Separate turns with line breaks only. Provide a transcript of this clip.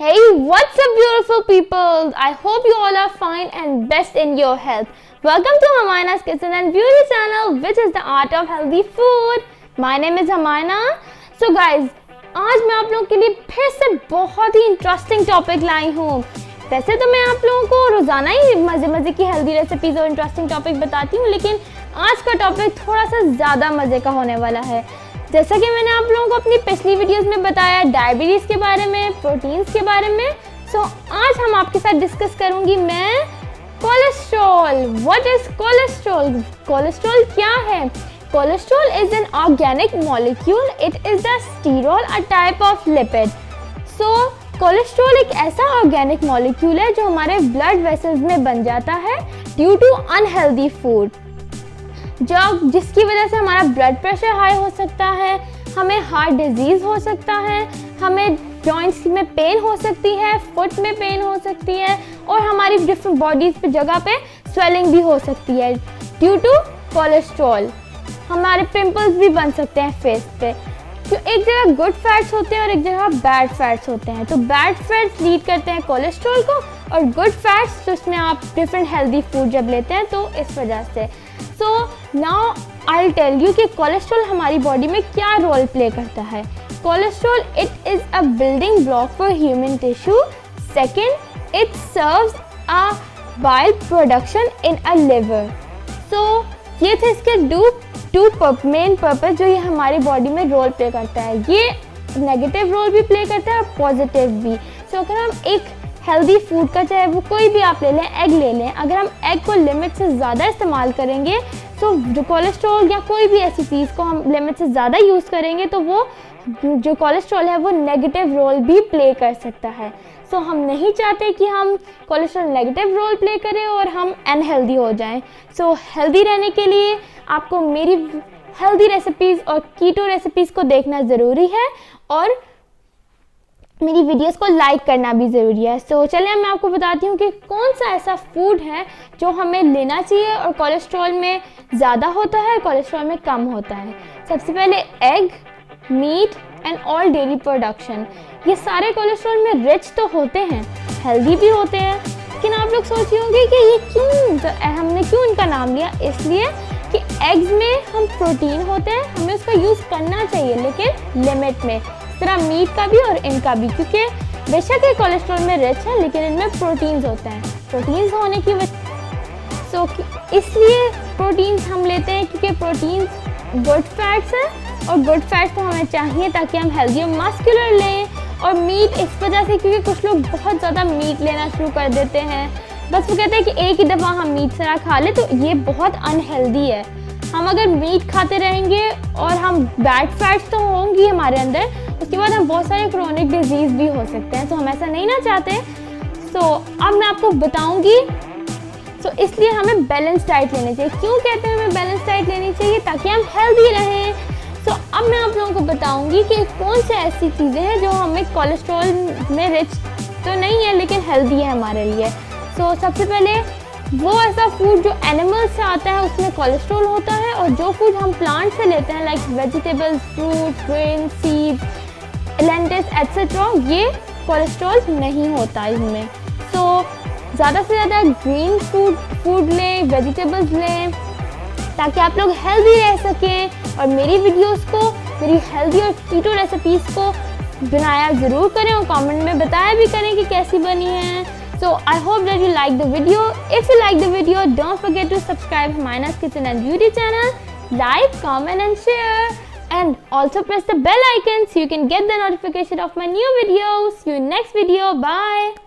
Hey, what's up beautiful people? I hope you all are fine and best in your health. Welcome to Hamaina's Kitchen and Beauty channel, which is the art of healthy food. My name is Hamaina. So guys, आज मैं आप लोगों के लिए फिर से बहुत ही interesting topic लाई हूँ। वैसे तो मैं आप लोगों को रोजाना ही मजे की हेल्दी रेसिपीज और इंटरेस्टिंग टॉपिक बताती हूँ, लेकिन आज का टॉपिक थोड़ा सा ज़्यादा मज़े का होने वाला है। जैसा कि मैंने आप लोगों को अपनी पिछली वीडियोस में बताया डायबिटीज़ के बारे में, प्रोटीन्स के बारे में। सो आज हम आपके साथ डिस्कस करूंगी मैं cholesterol. What is cholesterol? Cholesterol क्या है? Cholesterol is an organic molecule. It is the sterol, a type of lipid. So cholesterol एक ऐसा ऑर्गेनिक मॉलिक्यूल है जो हमारे ब्लड वेसल्स में बन जाता है ड्यू टू अनहेल्दी फूड, जिसकी वजह से हमारा ब्लड प्रेशर हाई हो सकता है, हमें हार्ट डिजीज हो सकता है, हमें जॉइंट्स में पेन हो सकती है, फुट में पेन हो सकती है और हमारी डिफरेंट बॉडीज पे जगह पे स्वेलिंग भी हो सकती है ड्यू टू कोलेस्ट्रॉल। हमारे पिंपल्स भी बन सकते हैं फेस पे। तो एक जगह गुड फैट्स होते हैं और एक जगह बैड फैट्स होते हैं। तो बैड फैट्स लीड करते हैं कोलेस्ट्रॉल को और गुड फैट्स तो इसमें आप डिफरेंट हेल्दी फूड जब लेते हैं तो इस वजह से। So now I tell you कि कोलेस्ट्रॉल हमारी बॉडी में क्या रोल प्ले करता है। Cholesterol it is a building block for human tissue. Second, it serves a bile production in a liver. So ये थे इसके टू मेन पर्पस जो ये हमारी बॉडी में रोल प्ले करता है। ये नेगेटिव रोल भी प्ले करता है और पॉजिटिव भी। सो अगर हम एक हेल्दी फूड का, चाहे वो कोई भी आप ले लें, एग ले लें, अगर हम एग को लिमिट से ज़्यादा इस्तेमाल करेंगे तो जो कोलेस्ट्रॉल या कोई भी ऐसी चीज़ को हम लिमिट से ज़्यादा यूज़ करेंगे तो वो जो कोलेस्ट्रॉल है वो नेगेटिव रोल भी प्ले कर सकता है। सो हम नहीं चाहते कि हम कोलेस्ट्रॉल नेगेटिव रोल प्ले करें और हम अनहेल्दी हो जाएं। सो हेल्दी रहने के लिए आपको मेरी हेल्दी रेसिपीज़ और कीटो रेसिपीज़ को देखना ज़रूरी है और मेरी वीडियोस को लाइक करना भी ज़रूरी है। सो चलिए मैं आपको बताती हूँ कि कौन सा ऐसा फूड है जो हमें लेना चाहिए और कोलेस्ट्रॉल में ज़्यादा होता है, कोलेस्ट्रॉल में कम होता है। सबसे पहले egg, meat and all dairy production. ये सारे कोलेस्ट्रॉल में रिच तो होते हैं, हेल्दी भी होते हैं, लेकिन आप लोग सोच रहे होंगे कि ये क्यों, तो हमने क्यों इनका नाम लिया? इसलिए कि एग्स में हम प्रोटीन होते हैं, हमें उसका यूज़ करना चाहिए लेकिन लिमिट में। इस तरह मीट का भी और इनका भी, क्योंकि बेशक ये कोलेस्ट्रॉल में रिच है लेकिन इनमें प्रोटीन्स होते हैं। प्रोटीन्स होने की वजह इसलिए प्रोटीन्स हम लेते हैं क्योंकि प्रोटीन्स गुड फैट्स हैं और गुड फैट्स तो हमें चाहिए ताकि हम हेल्दी और मस्कुलर लें। और मीट इस वजह से क्योंकि कुछ लोग बहुत ज़्यादा मीट लेना शुरू कर देते हैं, बस वो कहते हैं कि एक ही दफ़ा हम मीट सारा खा लें, तो ये बहुत अनहेल्दी है। हम अगर मीट खाते रहेंगे और हम बैड फैट्स तो होंगी हमारे अंदर, उसके बाद हम बहुत सारे क्रोनिक डिजीज़ भी हो सकते हैं। तो हम ऐसा नहीं ना चाहते। सो अब मैं आपको बताऊंगी। सो इसलिए हमें बैलेंस डाइट लेनी चाहिए। क्यों कहते हैं हमें बैलेंस डाइट लेनी चाहिए? ताकि हम हेल्दी रहें। सो अब मैं आप लोगों को बताऊंगी कि कौन से ऐसी चीज़ें हैं जो हमें कोलेस्ट्रॉल में रिच तो नहीं है लेकिन हेल्दी है हमारे लिए। सो सबसे पहले वो ऐसा फूड जो एनिमल से आता है उसमें कोलेस्ट्रॉल होता है, और जो फूड हम प्लांट से लेते हैं like vegetables, fruit, grain, seeds, lentils etcetera, ये कोलेस्ट्रॉल नहीं होता इनमें। सो ज़्यादा से ज़्यादा ग्रीन फूड लें, वेजिटेबल्स लें ताकि आप लोग हेल्दी रह सकें। और मेरी वीडियोस को, मेरी हेल्दी और कीटो रेसिपीज़ को बनाया ज़रूर करें और कमेंट में बताया भी करें कि कैसी बनी है। So I hope that you like the video. If you like the video, don't forget to subscribe Hamaina's Kitchen and Beauty channel, like, comment and share, and also press the bell icon so you can get the notification of my new videos. See you in next video. Bye.